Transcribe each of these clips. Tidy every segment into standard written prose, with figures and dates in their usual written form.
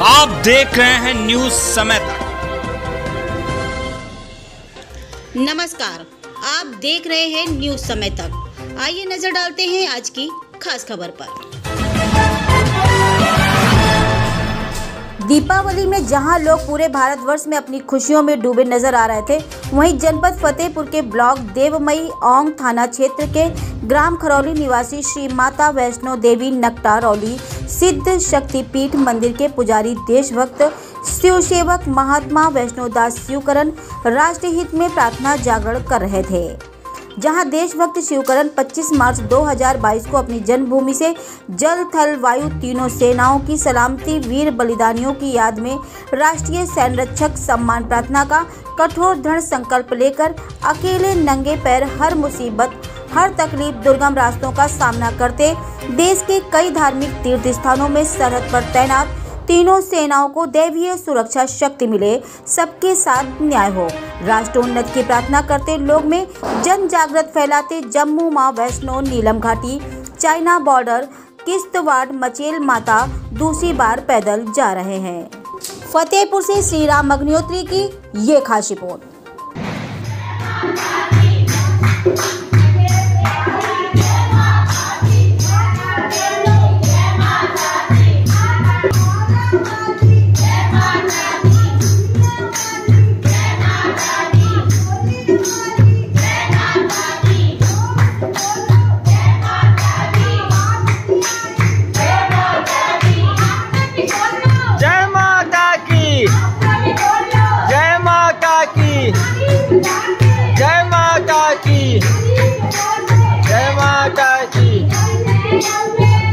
आप देख रहे हैं न्यूज समय तक। नमस्कार, आप देख रहे हैं न्यूज समय तक। आइए नजर डालते हैं आज की खास खबर पर। दीपावली में जहां लोग पूरे भारतवर्ष में अपनी खुशियों में डूबे नजर आ रहे थे, वहीं जनपद फतेहपुर के ब्लॉक देवमई औंग थाना क्षेत्र के ग्राम खरौली निवासी श्री माता वैष्णो देवी नकटारौली सिद्ध शक्तिपीठ मंदिर के पुजारी देशभक्त शिव सेवक महात्मा वैष्णोदास शिवकरण राष्ट्रहित में प्रार्थना जागरण कर रहे थे। जहां देशभक्त शिवकरण 25 मार्च 2022 को अपनी जन्मभूमि से जल थल वायु तीनों सेनाओं की सलामती वीर बलिदानियों की याद में राष्ट्रीय संरक्षक सम्मान प्रार्थना का कठोर दृढ़ संकल्प लेकर अकेले नंगे पैर हर मुसीबत हर तकलीफ दुर्गम रास्तों का सामना करते देश के कई धार्मिक तीर्थ स्थानों में सरहद पर तैनात तीनों सेनाओं को दैवीय सुरक्षा शक्ति मिले, सबके साथ न्याय हो, राष्ट्रोन्नति की प्रार्थना करते लोग में जन जागृत फैलाते जम्मू मां वैष्णो नीलम घाटी चाइना बॉर्डर किश्तवाड़ मचेल माता दूसरी बार पैदल जा रहे हैं। फतेहपुर से श्री राम अग्निहोत्री की ये खास रिपोर्ट।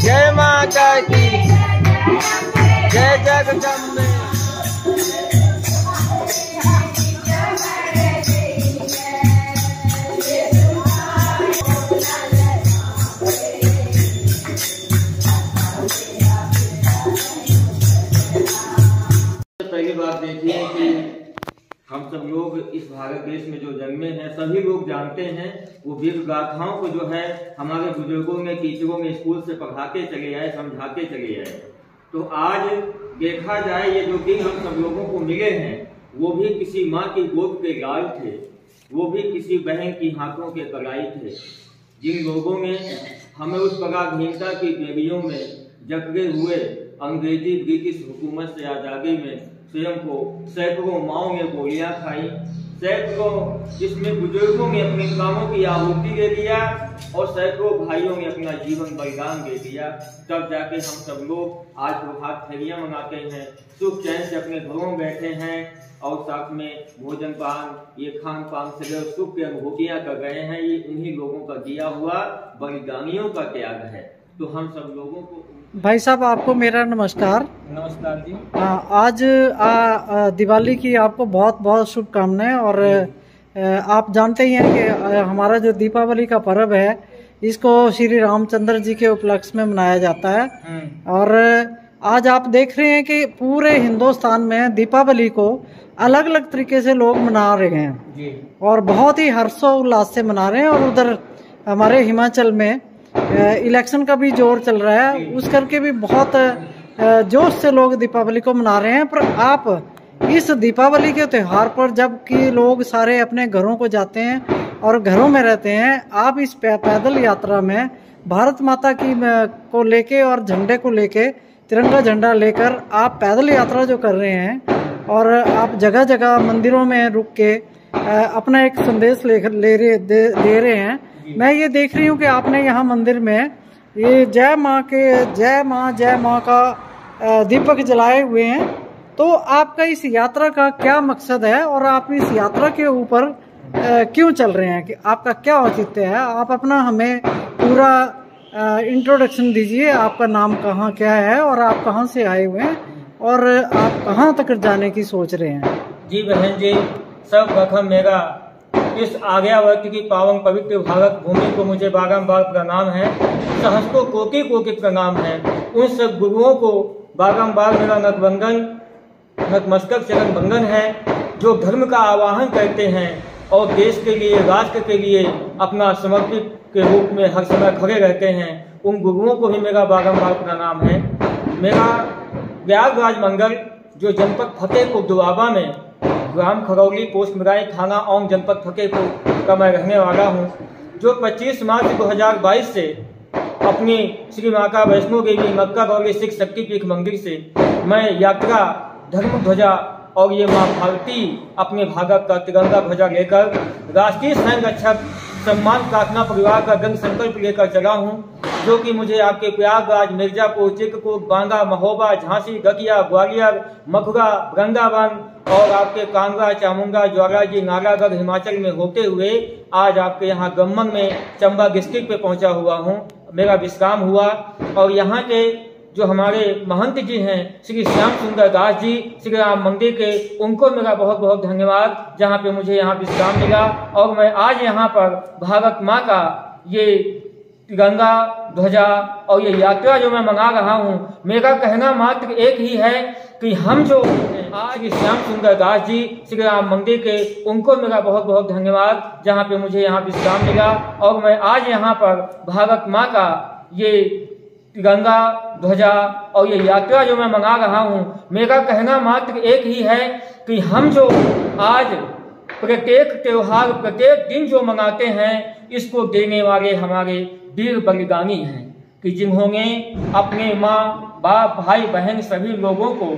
जय माता की जय जगदम्बे। पहली बात देखिए कि हम सब लोग इस भारत देश में जो जन्मे हैं सभी लोग जानते हैं वो वीर गाथाओं को जो है हमारे बुजुर्गों ने टीचरों ने स्कूल से पढ़ाते चले आए, समझाते चले आए। तो आज देखा जाए ये जो दिन हम सब लोगों को मिले हैं वो भी किसी माँ की गोद के लाल थे, वो भी किसी बहन की हाथों के कलाई थे, जिन लोगों ने हमें उस पराधीनता की बेड़ियों में जकड़े हुए अंग्रेजी ब्रिटिश हुकूमत से आज़ादी में स्वयं को सैकड़ों माओं ने गोलियां खाई, सैकड़ों जिसमें बुजुर्गों ने अपने कामों की आहुति दे दिया और सैकड़ों भाइयों ने अपना जीवन बलिदान दे दिया। तब जाके हम सब लोग आज प्रभात फेरियां मनाते हैं, सुख चैन से अपने घरों में बैठे हैं और साथ में भोजन पान ये खान पान से सुख की अनुभूतियां कर रहे हैं। ये उन्हीं लोगों का दिया हुआ बलिदानियों का त्याग है। तो हम सब लोगों को भाई साहब आपको मेरा नमस्कार। नमस्कार जी। आज दिवाली की आपको बहुत बहुत शुभकामनाएं। और आप जानते ही हैं कि हमारा जो दीपावली का पर्व है इसको श्री रामचंद्र जी के उपलक्ष्य में मनाया जाता है। और आज आप देख रहे हैं कि पूरे हिंदुस्तान में दीपावली को अलग अलग तरीके से लोग मना रहे हैं जी। और बहुत ही हर्षोल्लास से मना रहे हैं। और उधर हमारे हिमाचल में इलेक्शन का भी जोर चल रहा है, उस करके भी बहुत जोश से लोग दीपावली को मना रहे हैं। पर आप इस दीपावली के त्यौहार पर जबकि लोग सारे अपने घरों को जाते हैं और घरों में रहते हैं, आप इस पैदल यात्रा में भारत माता की को लेके और झंडे को लेके तिरंगा झंडा लेकर आप पैदल यात्रा जो कर रहे हैं और आप जगह जगह मंदिरों में रुक के अपना एक संदेश दे रहे हैं। मैं ये देख रही हूँ कि आपने यहाँ मंदिर में ये जय माँ का दीपक जलाए हुए हैं। तो आपका इस यात्रा का क्या मकसद है और आप इस यात्रा के ऊपर क्यों चल रहे हैं, कि आपका क्या औचित्य है? आप अपना हमें पूरा इंट्रोडक्शन दीजिए। आपका नाम कहाँ क्या है और आप कहाँ से आए हुए हैं और आप कहाँ तक जाने की सोच रहे हैं? जी बहन जी, सर्वप्रथम मेरा इस आर्यावर्त की पावन पवित्र भारत भूमि को मुझे बारंबार प्रणाम है, सहस्त्रों कोटि कोटि प्रणाम है। उन सब गुरुओं को बारंबार मेरा नतमस्तक चरण वंदन है जो धर्म का आवाहन करते हैं और देश के लिए राष्ट्र के लिए अपना समर्पित के रूप में हर समय खड़े रहते हैं। उन गुरुओं को भी मेरा बारंबार प्रणाम है। मेरा प्रयागराज मंडल जो जनपद फतेहपुर दोआबा में ग्राम खरौली पोस्ट मराई थाना औंग जनपद फतेहपुर का मैं रहने वाला हूं, जो 25 मार्च 2022 से अपनी श्री माता वैष्णो देवी मक्का गौरी सिख शक्तिपीठ मंदिर से मैं यात्रा धर्म ध्वजा और ये माँ भारती अपने भारत का तिरंगा ध्वजा लेकर राष्ट्रीय स्वयं रक्षक सम्मान प्रार्थना परिवार का दृढ़ संकल्प लेकर चला हूँ, जो कि मुझे आपके प्रयागराज, मिर्जापुर, चित्रकूट, बांदा, महोबा, झांसी, दतिया, ग्वालियर, मथुरा, वृंदावन और आपके कांगड़ा, चामुंडा, ज्वाला जी, नालागढ़, हिमाचल में होते हुए आज आपके यहाँ गम्मन में चंबा डिस्ट्रिक्ट पे पहुंचा हुआ हूँ। मेरा विश्राम हुआ और यहाँ के जो हमारे महंत जी हैं श्री श्याम सुंदर दास जी श्री राम मंदिर के, उनको मेरा बहुत बहुत धन्यवाद, जहाँ पे मुझे यहाँ विश्राम मिला। और मैं आज यहाँ पर भारत माँ का ये तिरंगा ध्वजा और ये यात्रा जो मैं मंगा रहा हूँ, मेरा कहना मात्र एक ही है कि हम जो आज श्री श्याम सुंदर दास जी श्री राम मंदिर के, उनको मेरा बहुत बहुत धन्यवाद, जहाँ पे मुझे यहाँ विश्राम मिला। और मैं आज यहाँ पर भारत माँ का ये तिरंगा ध्वजा और ये यात्रा जो मैं मंगा रहा हूँ, मेरा कहना मात्र एक ही है कि हम जो आज प्रत्येक त्योहार, प्रत्येक दिन जो मनाते हैं, इसको देने वाले हमारे वीर बलिदानी हैं कि जिन्होंने अपने माँ बाप, भाई बहन सभी लोगों को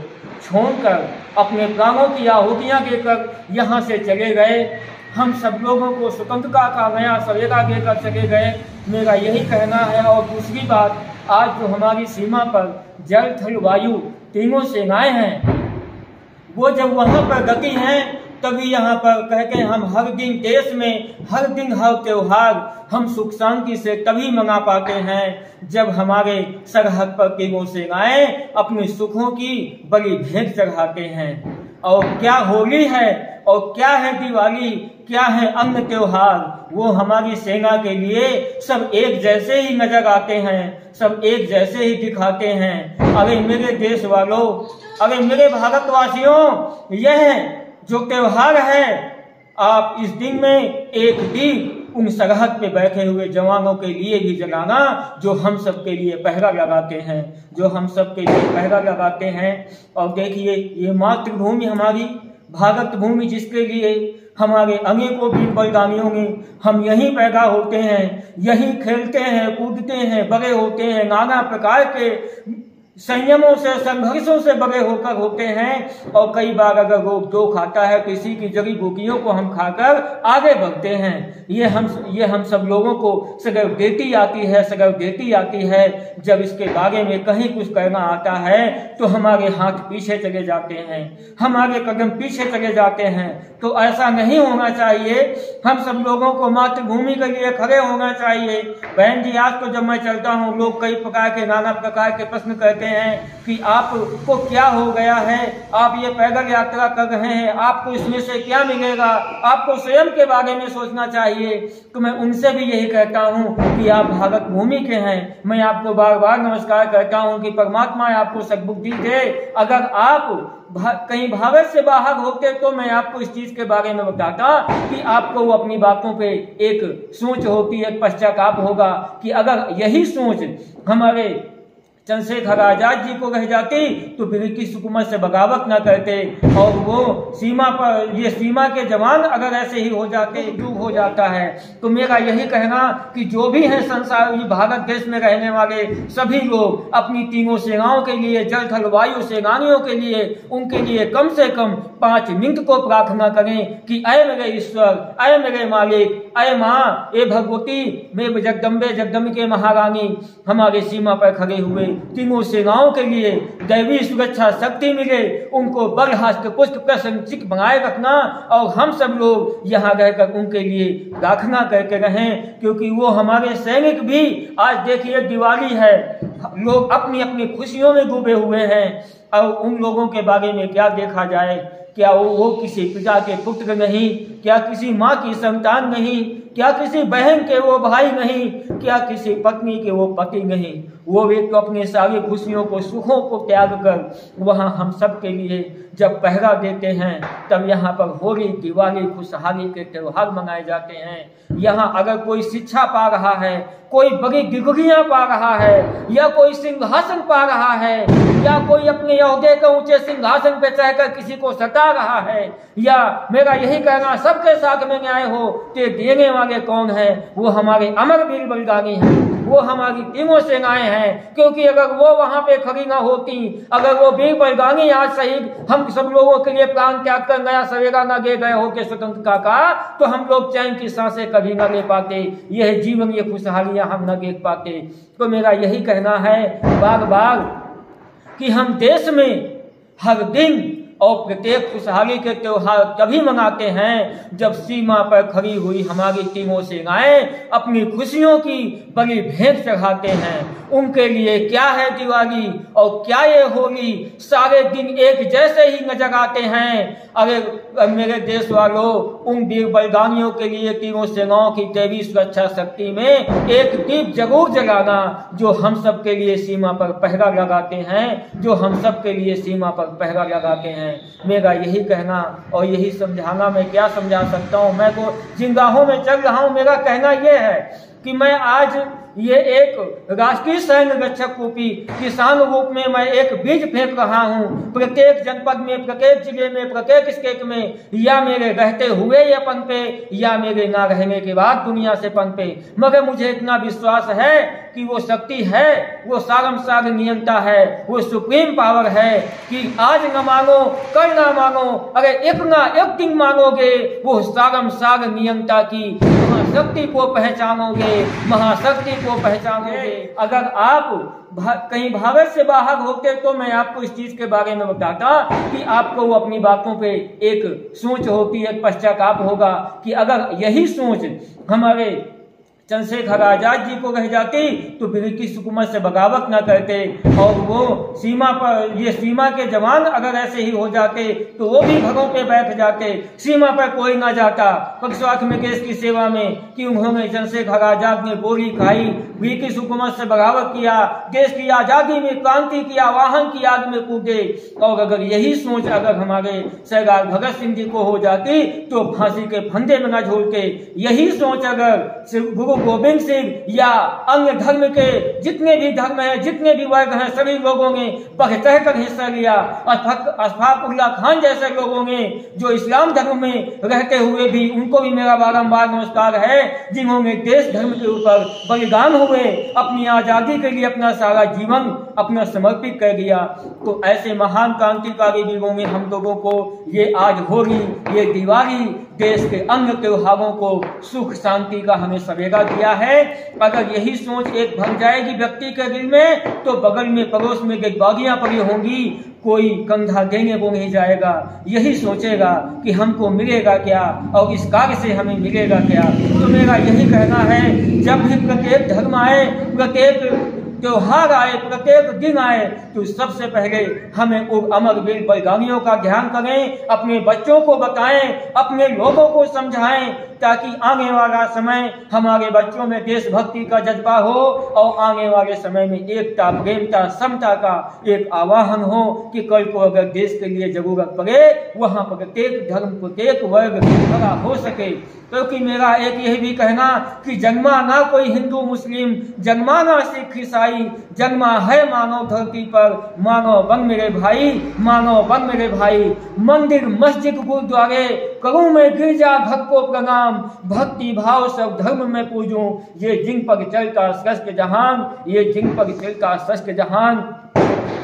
छोड़कर अपने प्राणों की आहुतियाँ देकर यहाँ से चले गए, हम सब लोगों को स्वतंत्रता का नया सवेरा देकर चले गए। मेरा यही कहना है। और दूसरी बात, आज जो हमारी सीमा पर जल, थल, वायु तीनों सेनाएं हैं, वो जब वहाँ पर गति हैं, तभी यहाँ पर कहते हैं हम हर दिन देश में, हर दिन हर त्योहार हम सुख शांति से तभी मना पाते हैं जब हमारे सरहद पर तीनों सेनाएं अपने सुखों की बड़ी भेंट चढ़ाते हैं। और क्या होली है और क्या है दिवाली, क्या है अन्य त्योहार, वो हमारी सेना के लिए सब एक जैसे ही नजर आते हैं, सब एक जैसे ही दिखाते हैं। अरे मेरे देश वालों, अरे मेरे भारतवासियों, यह जो त्योहार है, आप इस दिन में एक दिन उन सरहद पे बैठे हुए जवानों के लिए भी जलाना, जो हम सब के लिए पहरा लगाते हैं, जो हम सब के लिए पहरा लगाते हैं। और देखिए, ये मातृभूमि हमारी भारत भूमि, जिसके लिए हमारे अनेकों वीर बलिदानियों ने हम यहीं पैदा होते हैं, यहीं खेलते हैं, कूदते हैं, बड़े होते हैं, नाना प्रकार के संयमों से, संघर्षों से बड़े होकर होते हैं। और कई बार अगर रोग दो खाता है, किसी की जड़ी बूटियों को हम खाकर आगे बढ़ते हैं। ये हम सब लोगों को सदैव देती आती है, सदैव देती आती है। जब इसके बारे में कहीं कुछ करना आता है तो हमारे हाथ पीछे चले जाते हैं, हमारे कदम पीछे चले जाते हैं। तो ऐसा नहीं होना चाहिए। हम सब लोगों को मातृभूमि के लिए खड़े होना चाहिए। बहन जी, आज तो जब मैं चलता हूँ, लोग कई प्रकार के, नाना प्रकार के प्रश्न करते हैं कि आपको क्या हो गया है, आप ये पैदल यात्रा कर रहे हैं, आपको इसमें से क्या मिलेगा, आपको स्वयं के बारे में सोचना चाहिए। तो मैं उनसे भी यही कहता हूँ कि आप भारत भूमि के हैं। मैं आपको बार बार नमस्कार करता हूँ कि परमात्मा आपको सद्बुद्धि दे। अगर आप कहीं भारत से बाहर होते तो मैं आपको इस चीज के बारे में बताता कि आपको वो अपनी बातों पे एक सोच होती है, पश्चाताप होगा कि अगर यही सोच हमारे चंद्रशेखर आजाद जी को रह जाती तो ब्रिटिश हुकूमत से बगावत न करते, और वो सीमा पर, ये सीमा के जवान अगर ऐसे ही हो जाते, डूब हो जाता है। तो मेरा यही कहना कि जो भी है संसार, भारत देश में रहने वाले सभी लोग अपनी तीनों सेनाओं के लिए, जल थल वायु सेनानियों के लिए, उनके लिए कम से कम 5 मिनट को प्रार्थना करें कि अय मेरे ईश्वर, अय मेरे मालिक, अय माँ, ए भगवती, मैं जगदम्बे जगदम्बिके महारानी, हमारे सीमा पर खड़े हुए तीनों सेनाओं के लिए दैवी सुरक्षा शक्ति मिले, उनको बल हस्त पुष्ट प्रशंसित बनाए रखना, और हम सब लोग यहाँ रहकर उनके लिए प्रार्थना करके रहें, क्योंकि वो हमारे सैनिक भी, आज देखिए दिवाली है, लोग अपनी अपनी खुशियों में डूबे हुए हैं। और उन लोगों के बारे में क्या देखा जाए, क्या वो किसी पिता के पुत्र नहीं, क्या किसी माँ की संतान नहीं, क्या किसी बहन के वो भाई नहीं, क्या किसी पत्नी के वो पति नहीं, वो भी तो अपनी सारी खुशियों को, सुखों को त्याग कर वहाँ हम सब के लिए जब पहरा देते हैं, तब यहाँ पर होली, दिवाली, खुशहाली के त्यौहार मनाए जाते हैं। यहाँ अगर कोई शिक्षा पा रहा है, कोई बड़ी डिग्रियां पा रहा है, या कोई सिंहासन पा रहा है, या कोई अपने ओहदे के ऊंचे सिंहासन पे चढ़कर किसी को सता रहा है, या मेरा यही कहना सबके साथ में न्याय हो, तो देने वाले कौन है? वो हमारे अमर वीर बलिदानी हैं, वो हमारी तीनों सेनाएं हैं। क्योंकि अगर वो वहां पे खड़ी ना होती, अगर वो वीर बलिदानी आज शहीद हम सब लोगों के लिए प्राण त्याग कर नया सवेरा ना दे गए हो के स्वतंत्रता का, तो हम लोग चैन की सांसें कभी ना ले पाते, यह जीवन, ये खुशहालियां हम न देख पाते। तो मेरा यही कहना है बार बार कि हम देश में हर दिन और प्रत्येक खुशहाली के त्योहार तभी मनाते हैं जब सीमा पर खड़ी हुई हमारी तीनों सेनाएं अपनी खुशियों की बड़ी भेंट चढ़ाते हैं। उनके लिए क्या है दिवाली और क्या ये होली, सारे दिन एक जैसे ही नजर आते हैं। अरे मेरे देश वालों, उन वीर बलिदानियों के लिए तीनों सेनाओं की दैवीय सुरक्षा शक्ति में एक दीप जरूर जलाना, जो हम सब के लिए सीमा पर पहरा लगाते हैं, जो हम सब के लिए सीमा पर पहरा लगाते हैं। मेरा यही कहना और यही समझाना, मैं क्या समझा सकता हूँ, मैं तो जिन राहों में चल रहा हूँ, मेरा कहना यह है कि मैं आज ये एक राष्ट्रीय सैन्य रक्षक रूपी किसान रूप में मैं एक बीज फेंक रहा हूँ। प्रत्येक जनपद में, प्रत्येक जिले में, प्रत्येक स्टेट में, या मेरे रहते हुए ये पनपे या मेरे ना रहने के बाद दुनिया से पनपे, मगर मुझे इतना विश्वास है कि वो शक्ति है, वो सारमसाग नियंता है, वो सुप्रीम पावर है कि आज न मांगो कल ना मांगो, अरे एक ना एक दिन मांगोगे वो सारमसाग नियंता की महाशक्ति को पहचानोगे, महाशक्ति को पहचानोगे। अगर आप कहीं भारत से बाहर होते तो मैं आपको इस चीज के बारे में बताता कि आपको वो अपनी बातों पे एक सोच होती है, पश्चाताप होगा कि अगर यही सोच हमारे चंद्रशेखर आजाद जी को रह जाती तो ब्रिटिश हुकूमत से बगावत न करते, और वो सीमा पर, ये सीमा के जवान अगर ऐसे ही हो जाते तो वो भी घरों पे बैठ जाते, सीमा पर कोई ना जाता पक्षवाक में देश की सेवा में, कि उन्होंने चंद्रशेखर आजाद ने गोली खाई, ब्रिटिश हुकूमत से बगावत किया, देश की आजादी में क्रांति की आवाहन की आग में कूदे। और अगर यही सोच अगर हमारे सरदार भगत सिंह जी को हो जाती तो फांसी के फंदे में न झूलते। यही सोच अगर गुरु गोविंद सिंह या अन्य धर्म के जितने भी धर्म हैं, जितने भी वर्ग हैं, सभी लोगों ने बढ़ चढ़ कर हिस्सा लिया। अशफाक उल्लाह खान जैसे लोगों ने जो इस्लाम धर्म में रहते हुए भी, उनको भी मेरा बारंबार नमस्कार है, जिन्होंने देश धर्म के ऊपर बलिदान हुए, अपनी आजादी के लिए अपना सारा जीवन अपना समर्पित कर दिया। तो ऐसे महान क्रांतिकारी वीरों ने हम लोगों को ये आज होली, ये दिवाली, देश के अन्य त्योहारों को सुख शांति का हमें सवेरा दिया है। अगर यही सोच एक भर जाएगी व्यक्ति के दिल में तो बगल में पड़ोस में बागियां पड़ी होंगी, कोई कंधा देने को नहीं जाएगा, यही सोचेगा कि हमको मिलेगा क्या और इस कार्य से हमें मिलेगा क्या। तो मेरा यही कहना है, जब भी प्रत्येक धर्म आए, प्रत्येक त्योहार आए, प्रत्येक दिन आए, तो सबसे पहले हमें उन अमर वीर बलिदानियों का ध्यान करें, अपने बच्चों को बताएं, अपने लोगों को समझाएं, ताकि आने वाला समय हमारे बच्चों में देशभक्ति का जज्बा हो और आने वाले समय में एकता, प्रेमता, समता का एक आवाहन हो कि कल को अगर देश के लिए जरूरत पड़े वहां प्रत्येक धर्म, प्रत्येक वर्ग खड़ा हो सके। क्योंकि मेरा एक यही भी कहना कि जन्मा ना कोई हिंदू मुस्लिम, जन्मा ना सिख ईसाई, जन्मा है मानव धरती पर, मानव बन मेरे भाई, मानव बन मेरे भाई। मंदिर मस्जिद गुरुद्वारे करूं मैं गिरजा घर को प्रणाम, भक्ति भाव सब धर्म में पूजूं, ये जिन पर चलता सृष्ट जहान, ये जिन पर चलता सृष्ट जहान।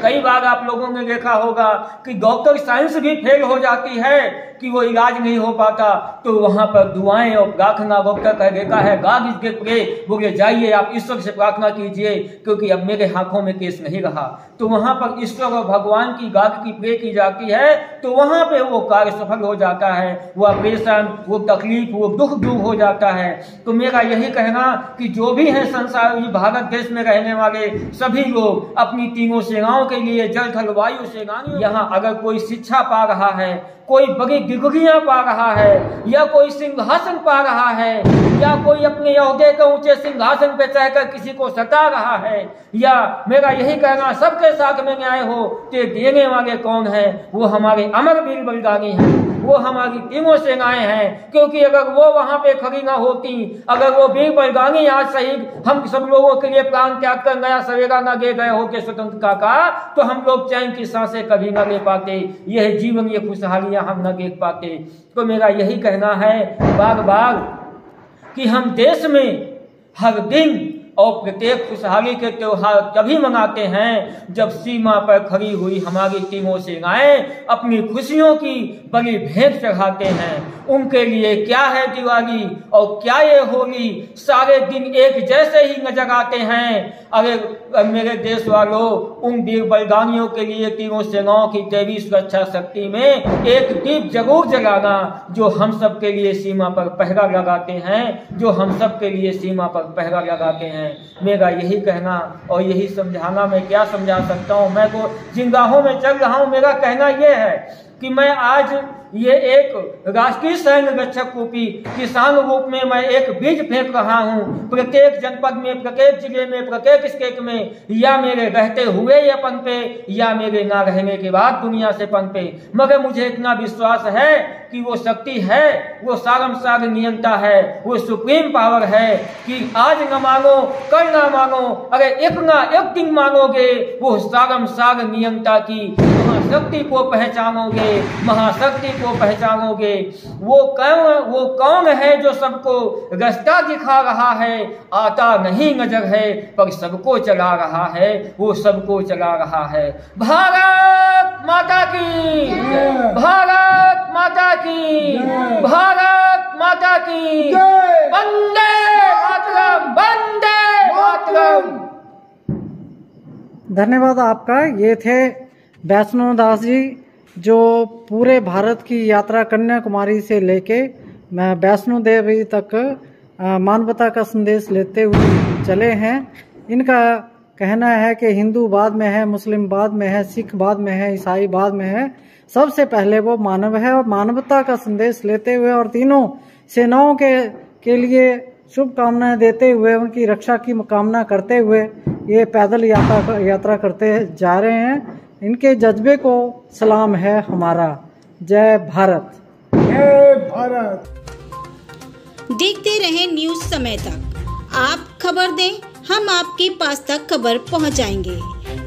कई बार आप लोगों ने देखा होगा कि डॉक्टर साइंस भी फेल हो जाती है कि वो इलाज नहीं हो पाता, तो वहां पर दुआएं और प्रार्थना डॉक्टर कह देता है, गाग इसके प्रे, बोले जाइए आप ईश्वर से प्रार्थना कीजिए क्योंकि अब मेरे हाथों में केस नहीं रहा। तो वहां पर ईश्वर और भगवान की गाग की प्रे की जाती है, तो वहां पे वो कार्य सफल हो जाता है, वो ऑपरेशन, वो तकलीफ, वो दुख दूर हो जाता है। तो मेरा यही कहना कि जो भी है संसार, भारत देश में रहने वाले सभी लोग अपनी तीनों सेनाओं के के लिए जल थल वायु सेनानियों, यहाँ अगर कोई शिक्षा पा रहा है, कोई बड़ी डिग्रियां पा रहा है, या कोई सिंहासन पा रहा है, या कोई अपने ओहदे के ऊंचे सिंहासन पे चढ़कर किसी को सता रहा है, या मेरा यही कहना सबके साथ में न्याय हो, कि देने वाले कौन है? वो हमारे अमर वीर बलिदानी हैं, वो हमारी तीनों सेनाएं हैं। क्योंकि अगर वो वहां पे खड़ी ना होती, अगर वो वीर बलिदानी आज शहीद हम सब लोगों के लिए प्राण त्याग कर नया सवेरा न दे गए हो के स्वतंत्रता का, तो हम लोग चैन की सांसें कभी न ले पाते, यह जीवन ये खुशहालियां हम न देख पाते। तो मेरा यही कहना है बार बार कि हम देश में हर दिन और प्रत्येक खुशहाली के त्योहार तभी मनाते हैं जब सीमा पर खड़ी हुई हमारी तीनों सेनाएं अपनी खुशियों की बड़ी भेंट चढ़ाते हैं। उनके लिए क्या है दिवाली और क्या ये होली, सारे दिन एक जैसे ही नजर आते हैं। अरे मेरे देश वालों, उन वीर बलिदानियों के लिए तीनों सेनाओं की दैवीय सुरक्षा शक्ति में एक दीप जरूर जलाना, जो हम सब के लिए सीमा पर पहरा लगाते हैं, जो हम सब के लिए सीमा पर पहरा लगाते हैं। मेरा यही कहना और यही समझाना, मैं क्या समझा सकता हूँ, मैं तो जिन राहों में चल रहा हूँ, मेरा कहना यह है कि मैं आज ये एक राष्ट्रीय सैन्य रक्षक रूपी किसान रूप में मैं एक बीज फेंक रहा हूँ। प्रत्येक जनपद में, प्रत्येक जिले में, प्रत्येक स्टेट में, या मेरे रहते हुए ये पनपे या मेरे ना रहने के बाद दुनिया से पनपे, मगर मुझे इतना विश्वास है कि वो शक्ति है, वो सारम नियंता है, वो सुप्रीम पावर है कि आज न मांगो कल ना मांगो, अरे एक ना एक दिन मांगोगे, वो सारम नियंता की महाशक्ति को पहचानोगे, महाशक्ति को पहचानोगे। वो कौन है जो सबको रास्ता दिखा रहा है, आता नहीं नजर है पर सबको चला रहा है, वो सबको चला रहा है। भारत माता की, भारत माता की, भारत माता की, वंदे मातरम, वंदे मातरम। धन्यवाद आपका। ये थे वैष्णो दास जी, जो पूरे भारत की यात्रा कन्याकुमारी से लेके वैष्णो देवी तक मानवता का संदेश लेते हुए चले हैं। इनका कहना है कि हिंदू बाद में है, मुस्लिम बाद में है, सिख बाद में है, ईसाई बाद में है, सबसे पहले वो मानव है। और मानवता का संदेश लेते हुए और तीनों सेनाओं के लिए शुभकामनाएं देते हुए, उनकी रक्षा की कामना करते हुए ये पैदल यात्रा करते जा रहे हैं। इनके जज्बे को सलाम है हमारा। जय भारत, जय भारत। देखते रहे न्यूज समय तक। आप खबर दें, हम आपके पास तक खबर पहुंचाएंगे।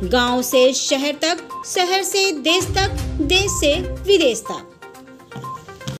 गांव से शहर तक, शहर से देश तक, देश से विदेश तक।